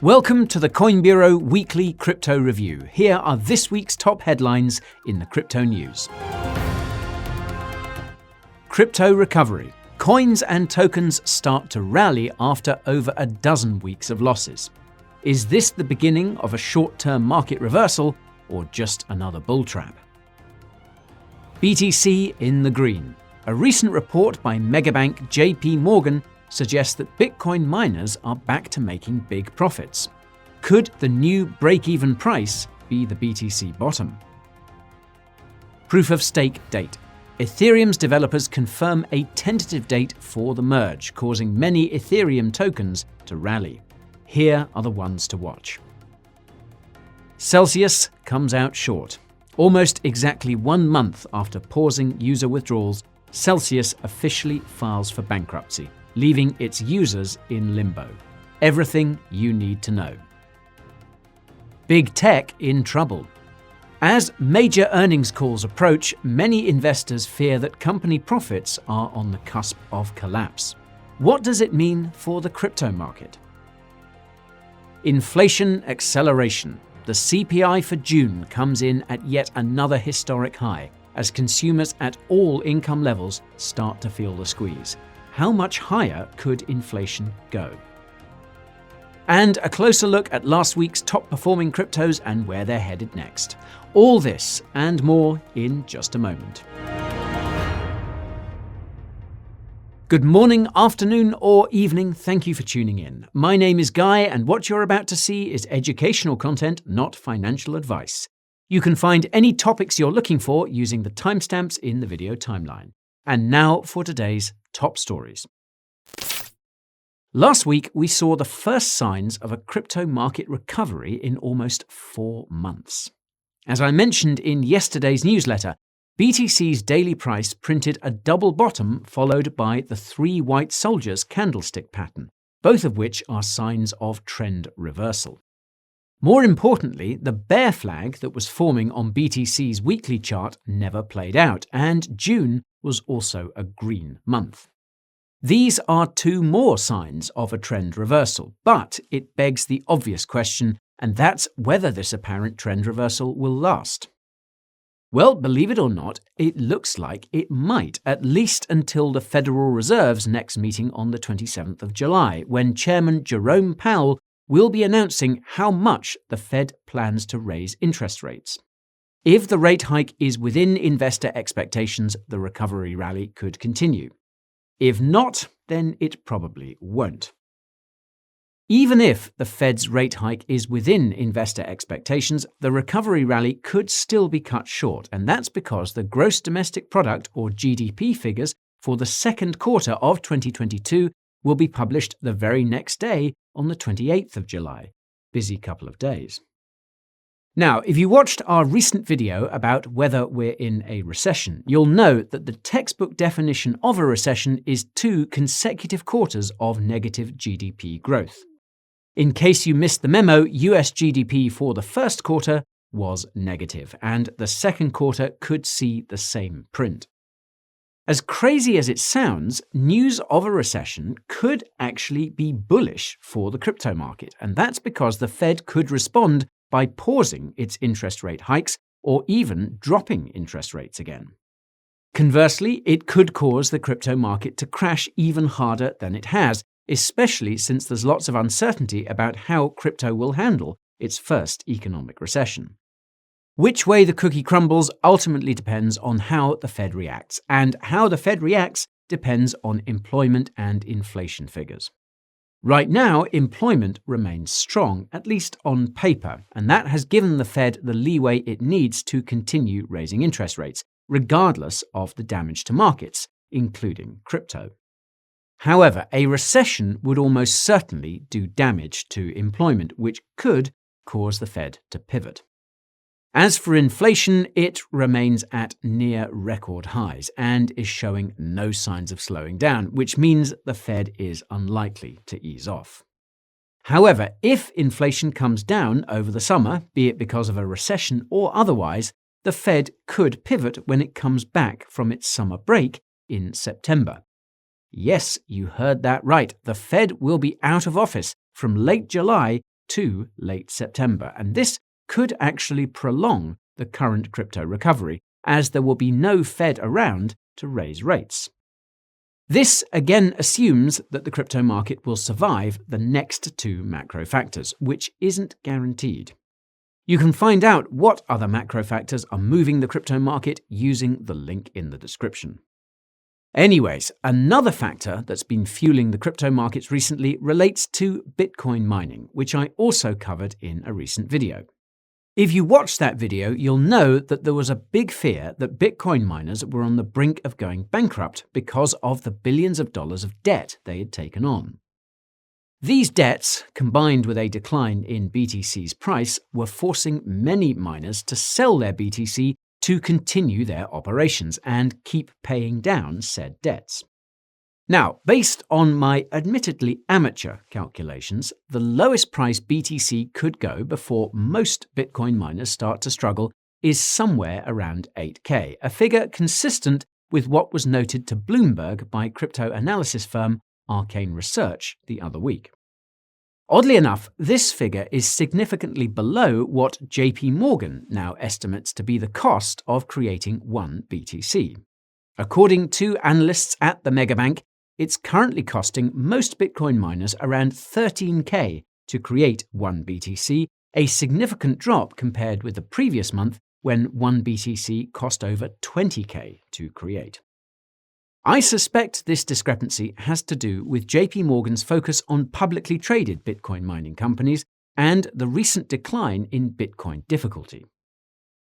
Welcome to the Coin Bureau Weekly Crypto Review. Here are this week's top headlines in the crypto news. Crypto recovery. Coins and tokens start to rally after over a dozen weeks of losses. Is this the beginning of a short-term market reversal or just another bull trap? BTC in the green. A recent report by megabank JP Morgan suggests that Bitcoin miners are back to making big profits. Could the new break-even price be the BTC bottom? Proof of stake date. Ethereum's developers confirm a tentative date for the merge, causing many Ethereum tokens to rally. Here are the ones to watch. Celsius comes out short. Almost exactly 1 month after pausing user withdrawals, Celsius officially files for bankruptcy, leaving its users in limbo. Everything you need to know. Big tech in trouble. As major earnings calls approach, many investors fear that company profits are on the cusp of collapse. What does it mean for the crypto market? Inflation acceleration. The CPI for June comes in at yet another historic high, as consumers at all income levels start to feel the squeeze. How much higher could inflation go? And a closer look at last week's top-performing cryptos and where they're headed next. All this and more in just a moment. Good morning, afternoon, or evening. Thank you for tuning in. My name is Guy, and what you're about to see is educational content, not financial advice. You can find any topics you're looking for using the timestamps in the video timeline. And now for today's top stories. Last week, we saw the first signs of a crypto market recovery in almost 4 months. As I mentioned in yesterday's newsletter, BTC's daily price printed a double bottom followed by the 3 white soldiers candlestick pattern, both of which are signs of trend reversal. More importantly, the bear flag that was forming on BTC's weekly chart never played out, and June was also a green month. These are 2 more signs of a trend reversal, but it begs the obvious question, and that's whether this apparent trend reversal will last. Well, believe it or not, it looks like it might, at least until the Federal Reserve's next meeting on the 27th of July, when Chairman Jerome Powell will be announcing how much the Fed plans to raise interest rates. If the rate hike is within investor expectations, the recovery rally could continue. If not, then it probably won't. Even if the Fed's rate hike is within investor expectations, the recovery rally could still be cut short, and that's because the gross domestic product, or GDP, figures for the second quarter of 2022 will be published the very next day on the 28th of July. Busy couple of days. Now, if you watched our recent video about whether we're in a recession, you'll know that the textbook definition of a recession is 2 consecutive quarters of negative GDP growth. In case you missed the memo, US GDP for the first quarter was negative, and the second quarter could see the same print. As crazy as it sounds, news of a recession could actually be bullish for the crypto market, and that's because the Fed could respond by pausing its interest rate hikes or even dropping interest rates again. Conversely, it could cause the crypto market to crash even harder than it has, especially since there's lots of uncertainty about how crypto will handle its first economic recession. Which way the cookie crumbles ultimately depends on how the Fed reacts, and how the Fed reacts depends on employment and inflation figures. Right now, employment remains strong, at least on paper, and that has given the Fed the leeway it needs to continue raising interest rates, regardless of the damage to markets, including crypto. However, a recession would almost certainly do damage to employment, which could cause the Fed to pivot. As for inflation, it remains at near record highs and is showing no signs of slowing down, which means the Fed is unlikely to ease off. However, if inflation comes down over the summer, be it because of a recession or otherwise, the Fed could pivot when it comes back from its summer break in September. Yes, you heard that right. The Fed will be out of office from late July to late September, and this could actually prolong the current crypto recovery, as there will be no Fed around to raise rates. This again assumes that the crypto market will survive the next two macro factors, which isn't guaranteed. You can find out what other macro factors are moving the crypto market using the link in the description. Anyways, another factor that's been fueling the crypto markets recently relates to Bitcoin mining, which I also covered in a recent video. If you watched that video, you'll know that there was a big fear that Bitcoin miners were on the brink of going bankrupt because of the billions of dollars of debt they had taken on. These debts, combined with a decline in BTC's price, were forcing many miners to sell their BTC to continue their operations and keep paying down said debts. Now, based on my admittedly amateur calculations, the lowest price BTC could go before most Bitcoin miners start to struggle is somewhere around 8K, a figure consistent with what was noted to Bloomberg by crypto analysis firm Arcane Research the other week. Oddly enough, this figure is significantly below what JP Morgan now estimates to be the cost of creating one BTC. According to analysts at the megabank, it's currently costing most Bitcoin miners around 13K to create one BTC, a significant drop compared with the previous month when one BTC cost over 20K to create. I suspect this discrepancy has to do with JP Morgan's focus on publicly traded Bitcoin mining companies and the recent decline in Bitcoin difficulty.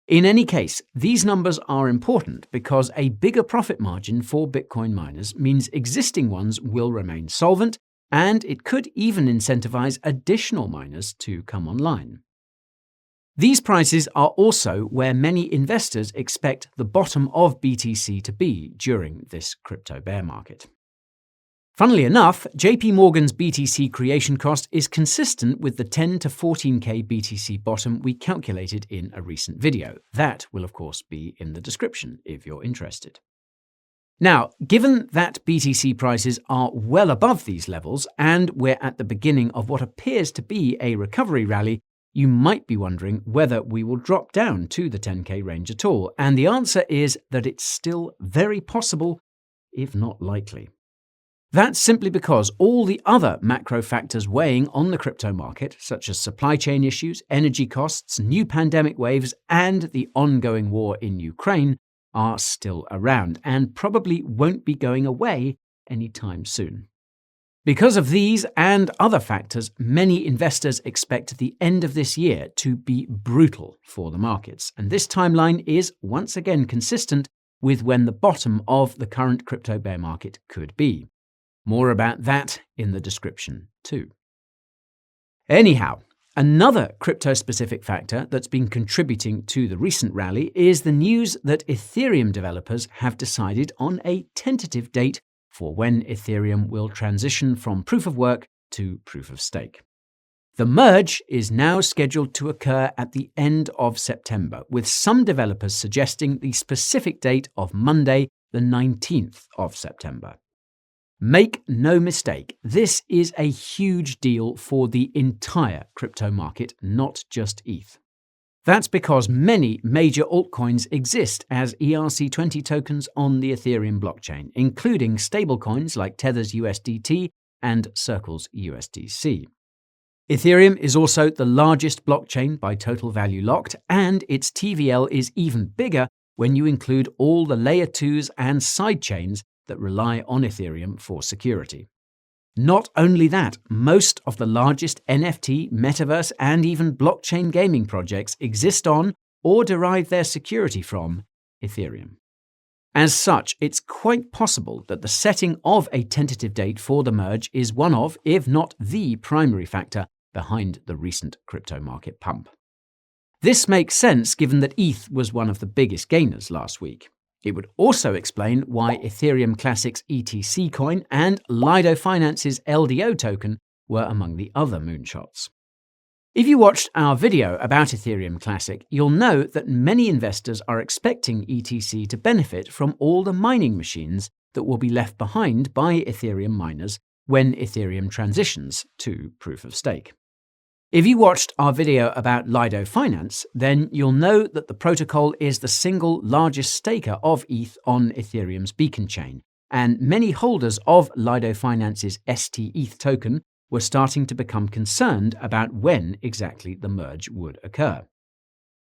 In any case, these numbers are important because a bigger profit margin for Bitcoin miners means existing ones will remain solvent, and it could even incentivize additional miners to come online. These prices are also where many investors expect the bottom of BTC to be during this crypto bear market. Funnily enough, JP Morgan's BTC creation cost is consistent with the 10 to 14K BTC bottom we calculated in a recent video. That will of course be in the description if you're interested. Now, given that BTC prices are well above these levels and we're at the beginning of what appears to be a recovery rally, you might be wondering whether we will drop down to the 10K range at all, and the answer is that it's still very possible, if not likely. That's simply because all the other macro factors weighing on the crypto market, such as supply chain issues, energy costs, new pandemic waves, and the ongoing war in Ukraine, are still around and probably won't be going away anytime soon. Because of these and other factors, many investors expect the end of this year to be brutal for the markets, and this timeline is once again consistent with when the bottom of the current crypto bear market could be. More about that in the description too. Anyhow, another crypto-specific factor that's been contributing to the recent rally is the news that Ethereum developers have decided on a tentative date for when Ethereum will transition from proof of work to proof of stake. The merge is now scheduled to occur at the end of September, with some developers suggesting the specific date of Monday, the 19th of September. Make no mistake, this is a huge deal for the entire crypto market, not just ETH. That's because many major altcoins exist as ERC20 tokens on the Ethereum blockchain, including stablecoins like Tether's USDT and Circle's USDC. Ethereum is also the largest blockchain by total value locked, and its TVL is even bigger when you include all the layer 2s and sidechains that rely on Ethereum for security. Not only that, most of the largest NFT, metaverse, and even blockchain gaming projects exist on or derive their security from Ethereum. As such, it's quite possible that the setting of a tentative date for the merge is one of, if not the primary factor behind the recent crypto market pump. This makes sense given that ETH was one of the biggest gainers last week. It would also explain why Ethereum Classic's ETC coin and Lido Finance's LDO token were among the other moonshots. If you watched our video about Ethereum Classic, you'll know that many investors are expecting ETC to benefit from all the mining machines that will be left behind by Ethereum miners when Ethereum transitions to proof of stake. If you watched our video about Lido Finance, then you'll know that the protocol is the single largest staker of ETH on Ethereum's beacon chain, and many holders of Lido Finance's STETH token were starting to become concerned about when exactly the merge would occur.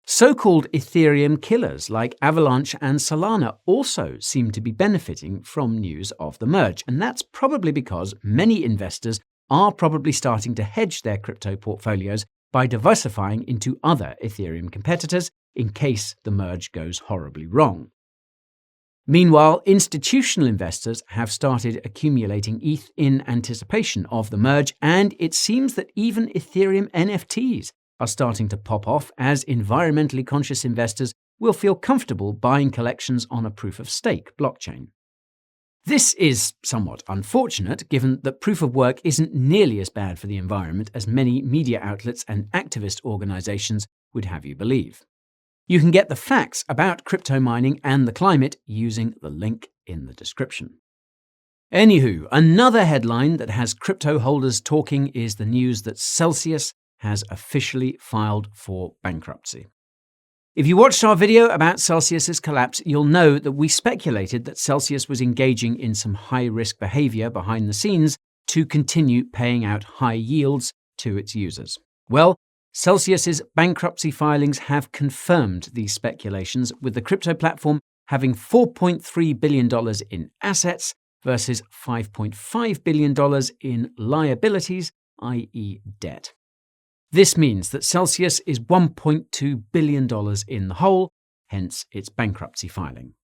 So-called Ethereum killers like Avalanche and Solana also seem to be benefiting from news of the merge, and that's probably because many investors are probably starting to hedge their crypto portfolios by diversifying into other Ethereum competitors in case the merge goes horribly wrong. Meanwhile, institutional investors have started accumulating ETH in anticipation of the merge, and it seems that even Ethereum NFTs are starting to pop off as environmentally conscious investors will feel comfortable buying collections on a proof-of-stake blockchain. This is somewhat unfortunate, given that proof of work isn't nearly as bad for the environment as many media outlets and activist organizations would have you believe. You can get the facts about crypto mining and the climate using the link in the description. Anywho, another headline that has crypto holders talking is the news that Celsius has officially filed for bankruptcy. If you watched our video about Celsius's collapse, you'll know that we speculated that Celsius was engaging in some high-risk behavior behind the scenes to continue paying out high yields to its users. Well, Celsius's bankruptcy filings have confirmed these speculations, with the crypto platform having $4.3 billion in assets versus $5.5 billion in liabilities, i.e. debt. This means that Celsius is $1.2 billion in the hole, hence its bankruptcy filing.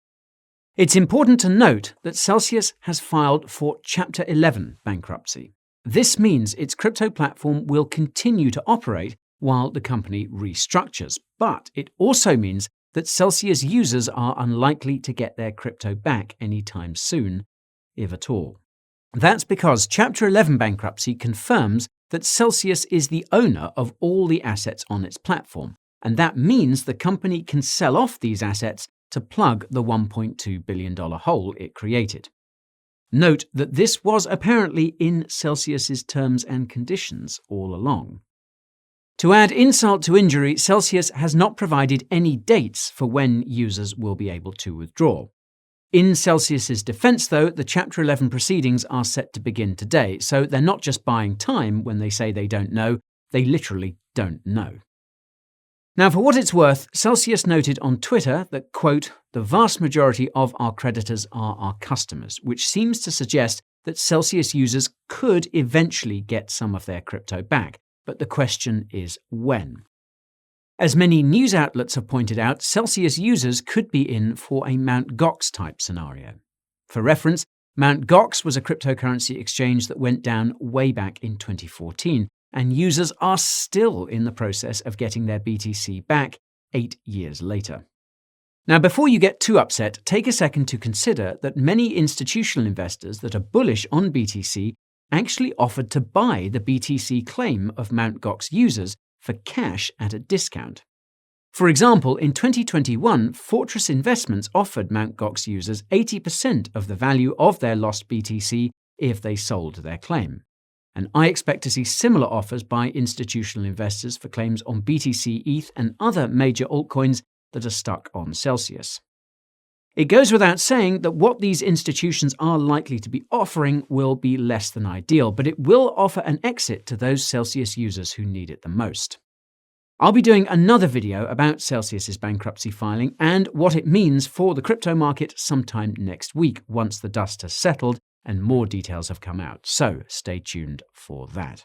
It's important to note that Celsius has filed for Chapter 11 bankruptcy. This means its crypto platform will continue to operate while the company restructures, but it also means that Celsius users are unlikely to get their crypto back anytime soon, if at all. That's because Chapter 11 bankruptcy confirms that Celsius is the owner of all the assets on its platform, and that means the company can sell off these assets to plug the $1.2 billion hole it created. Note that this was apparently in Celsius's terms and conditions all along. To add insult to injury, Celsius has not provided any dates for when users will be able to withdraw. In Celsius's defense, though, the Chapter 11 proceedings are set to begin today, so they're not just buying time when they say they don't know, they literally don't know. Now, for what it's worth, Celsius noted on Twitter that, quote, "the vast majority of our creditors are our customers," which seems to suggest that Celsius users could eventually get some of their crypto back, but the question is when. As many news outlets have pointed out, Celsius users could be in for a Mt. Gox type scenario. For reference, Mt. Gox was a cryptocurrency exchange that went down way back in 2014, and users are still in the process of getting their BTC back 8 years later. Now, before you get too upset, take a second to consider that many institutional investors that are bullish on BTC actually offered to buy the BTC claim of Mt. Gox users for cash at a discount. For example, in 2021, Fortress Investments offered Mt. Gox users 80% of the value of their lost BTC if they sold their claim. And I expect to see similar offers by institutional investors for claims on BTC, ETH, and other major altcoins that are stuck on Celsius. It goes without saying that what these institutions are likely to be offering will be less than ideal, but it will offer an exit to those Celsius users who need it the most. I'll be doing another video about Celsius's bankruptcy filing and what it means for the crypto market sometime next week once the dust has settled and more details have come out, so stay tuned for that.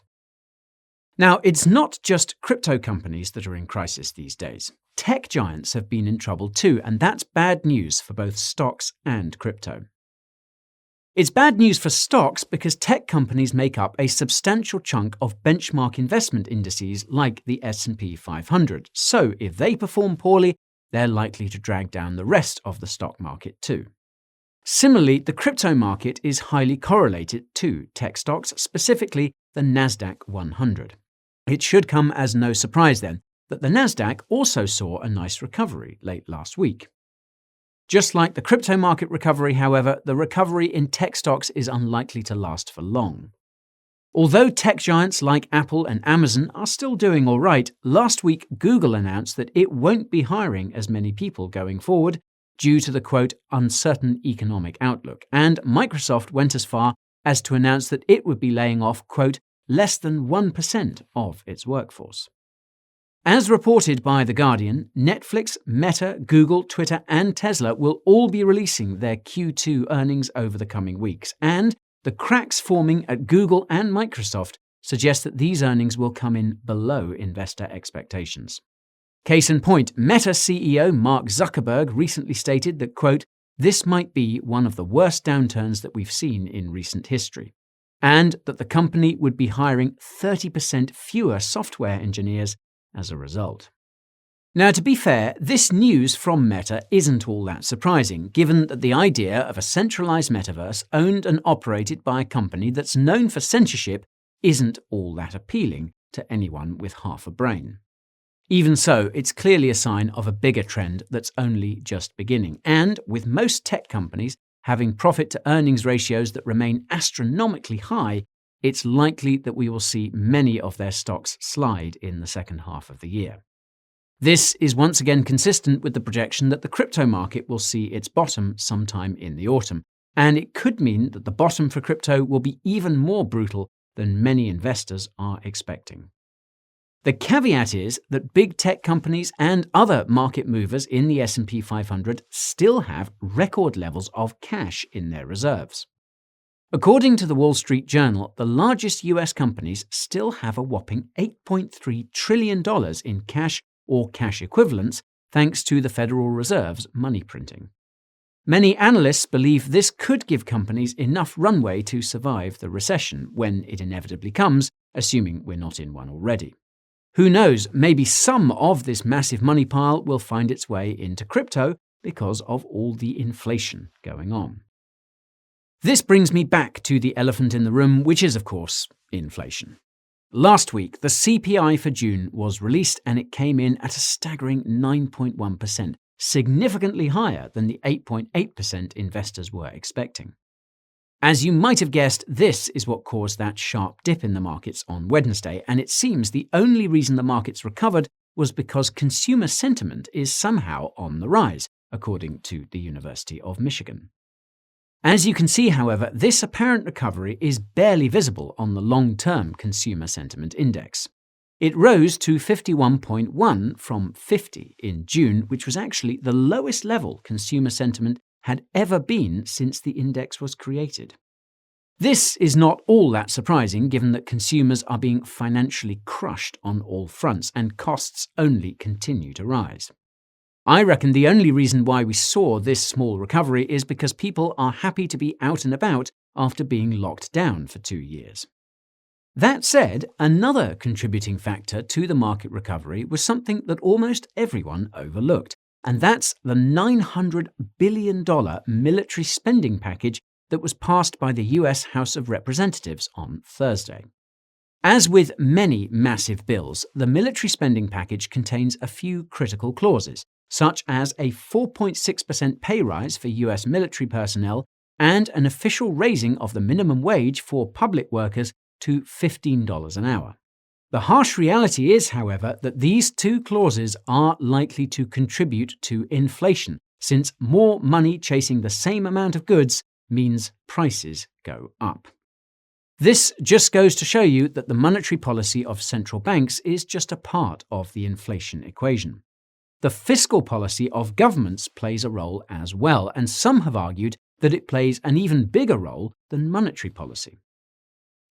Now, it's not just crypto companies that are in crisis these days. Tech giants have been in trouble too, and that's bad news for both stocks and crypto. It's bad news for stocks because tech companies make up a substantial chunk of benchmark investment indices like the S&P 500, so if they perform poorly, they're likely to drag down the rest of the stock market too. Similarly, the crypto market is highly correlated to tech stocks, specifically the Nasdaq 100. It should come as no surprise then that the Nasdaq also saw a nice recovery late last week. Just like the crypto market recovery, however, the recovery in tech stocks is unlikely to last for long. Although tech giants like Apple and Amazon are still doing all right, last week Google announced that it won't be hiring as many people going forward due to the, quote, uncertain economic outlook, and Microsoft went as far as to announce that it would be laying off, quote, less than 1% of its workforce. As reported by The Guardian, Netflix, Meta, Google, Twitter, and Tesla will all be releasing their Q2 earnings over the coming weeks, and the cracks forming at Google and Microsoft suggest that these earnings will come in below investor expectations. Case in point, Meta CEO Mark Zuckerberg recently stated that, quote, this might be one of the worst downturns that we've seen in recent history, and that the company would be hiring 30% fewer software engineers as a result. Now, to be fair, this news from Meta isn't all that surprising, given that the idea of a centralized metaverse owned and operated by a company that's known for censorship isn't all that appealing to anyone with half a brain. Even so, it's clearly a sign of a bigger trend that's only just beginning, and with most tech companies having profit-to-earnings ratios that remain astronomically high, it's likely that we will see many of their stocks slide in the second half of the year. This is once again consistent with the projection that the crypto market will see its bottom sometime in the autumn, and it could mean that the bottom for crypto will be even more brutal than many investors are expecting. The caveat is that big tech companies and other market movers in the S&P 500 still have record levels of cash in their reserves. According to the Wall Street Journal, the largest US companies still have a whopping $8.3 trillion in cash or cash equivalents thanks to the Federal Reserve's money printing. Many analysts believe this could give companies enough runway to survive the recession when it inevitably comes, assuming we're not in one already. Who knows, maybe some of this massive money pile will find its way into crypto because of all the inflation going on. This brings me back to the elephant in the room, which is, of course, inflation. Last week, the CPI for June was released and it came in at a staggering 9.1%, significantly higher than the 8.8% investors were expecting. As you might have guessed, this is what caused that sharp dip in the markets on Wednesday, and it seems the only reason the markets recovered was because consumer sentiment is somehow on the rise, according to the University of Michigan. As you can see, however, this apparent recovery is barely visible on the long-term consumer sentiment index. It rose to 51.1 from 50 in June, which was actually the lowest level consumer sentiment had ever been since the index was created. This is not all that surprising, given that consumers are being financially crushed on all fronts and costs only continue to rise. I reckon the only reason why we saw this small recovery is because people are happy to be out and about after being locked down for 2 years. That said, another contributing factor to the market recovery was something that almost everyone overlooked, and that's the $900 billion military spending package that was passed by the US House of Representatives on Thursday. As with many massive bills, the military spending package contains a few critical clauses, such as a 4.6% pay rise for US military personnel and an official raising of the minimum wage for public workers to $15 an hour. The harsh reality is, however, that these two clauses are likely to contribute to inflation, since more money chasing the same amount of goods means prices go up. This just goes to show you that the monetary policy of central banks is just a part of the inflation equation. The fiscal policy of governments plays a role as well, and some have argued that it plays an even bigger role than monetary policy.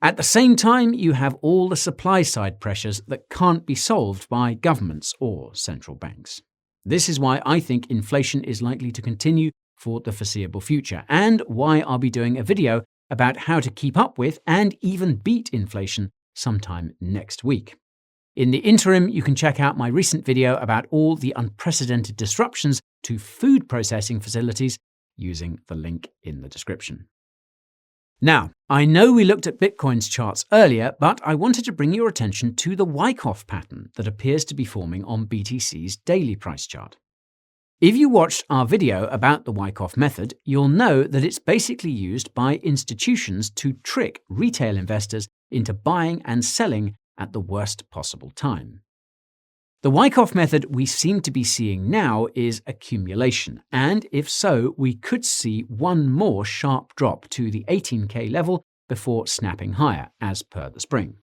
At the same time, you have all the supply-side pressures that can't be solved by governments or central banks. This is why I think inflation is likely to continue for the foreseeable future, and why I'll be doing a video about how to keep up with and even beat inflation sometime next week. In the interim, you can check out my recent video about all the unprecedented disruptions to food processing facilities using the link in the description. Now, I know we looked at Bitcoin's charts earlier, but I wanted to bring your attention to the Wyckoff pattern that appears to be forming on BTC's daily price chart. If you watched our video about the Wyckoff method, you'll know that it's basically used by institutions to trick retail investors into buying and selling at the worst possible time. The Wyckoff method we seem to be seeing now is accumulation, and if so, we could see one more sharp drop to the 18K level before snapping higher, as per the spring.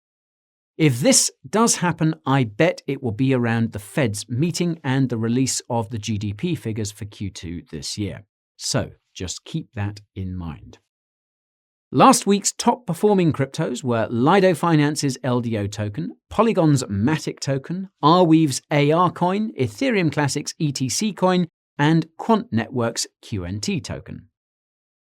If this does happen, I bet it will be around the Fed's meeting and the release of the GDP figures for Q2 this year. So just keep that in mind. Last week's top-performing cryptos were Lido Finance's LDO token, Polygon's Matic token, Arweave's AR coin, Ethereum Classic's ETC coin, and Quant Network's QNT token.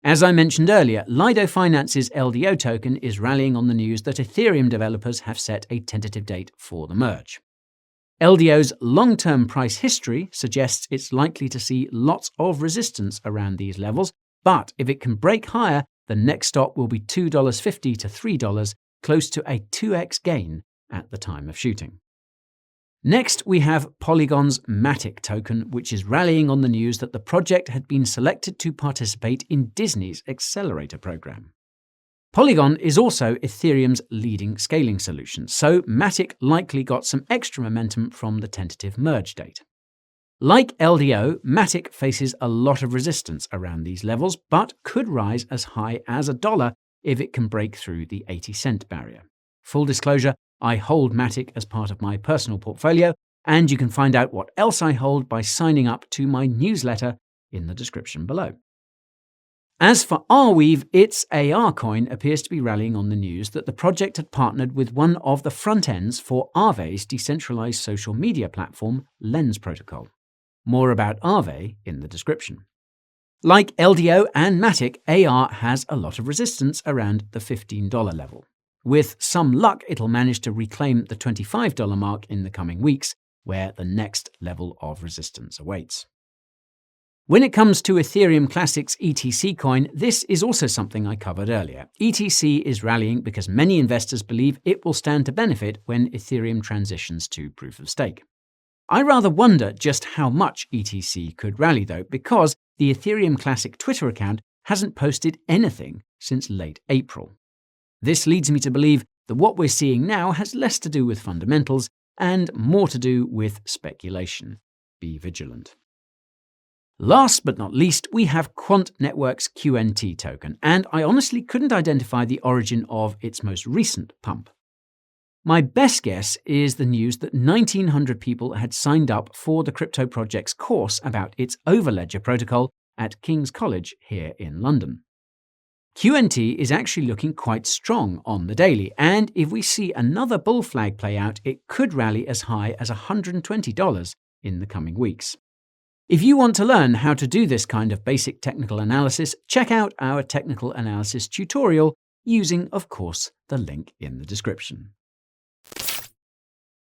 As I mentioned earlier, Lido Finance's LDO token is rallying on the news that Ethereum developers have set a tentative date for the merge. LDO's long-term price history suggests it's likely to see lots of resistance around these levels, but if it can break higher, the next stop will be $2.50 to $3, close to a 2x gain at the time of shooting. Next, we have Polygon's Matic token, which is rallying on the news that the project had been selected to participate in Disney's accelerator program. Polygon is also Ethereum's leading scaling solution, so Matic likely got some extra momentum from the tentative merge date. Like LDO, Matic faces a lot of resistance around these levels, but could rise as high as $1 if it can break through the 80-cent barrier. Full disclosure, I hold Matic as part of my personal portfolio, and you can find out what else I hold by signing up to my newsletter in the description below. As for Arweave, its AR coin appears to be rallying on the news that the project had partnered with one of the front ends for Aave's decentralized social media platform, Lens Protocol. More about Aave in the description. Like LDO and Matic, AR has a lot of resistance around the $15 level. With some luck, it'll manage to reclaim the $25 mark in the coming weeks, where the next level of resistance awaits. When it comes to Ethereum Classic's ETC coin, this is also something I covered earlier. ETC is rallying because many investors believe it will stand to benefit when Ethereum transitions to proof of stake. I rather wonder just how much ETC could rally though, because the Ethereum Classic Twitter account hasn't posted anything since late April. This leads me to believe that what we're seeing now has less to do with fundamentals and more to do with speculation. Be vigilant. Last but not least, we have Quant Network's QNT token, and I honestly couldn't identify the origin of its most recent pump. My best guess is the news that 1,900 people had signed up for the crypto project's course about its Overledger protocol at King's College here in London. QNT is actually looking quite strong on the daily, and if we see another bull flag play out, it could rally as high as $120 in the coming weeks. If you want to learn how to do this kind of basic technical analysis, check out our technical analysis tutorial using, of course, the link in the description.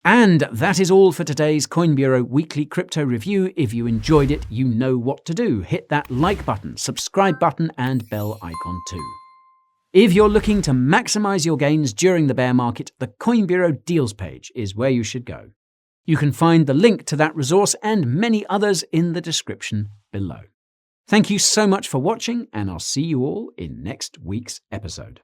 And that is all for today's Coin Bureau Weekly Crypto Review. If you enjoyed it, you know what to do. Hit that like button, subscribe button, and bell icon too. If you're looking to maximize your gains during the bear market, the Coin Bureau Deals page is where you should go. You can find the link to that resource and many others in the description below. Thank you so much for watching, and I'll see you all in next week's episode.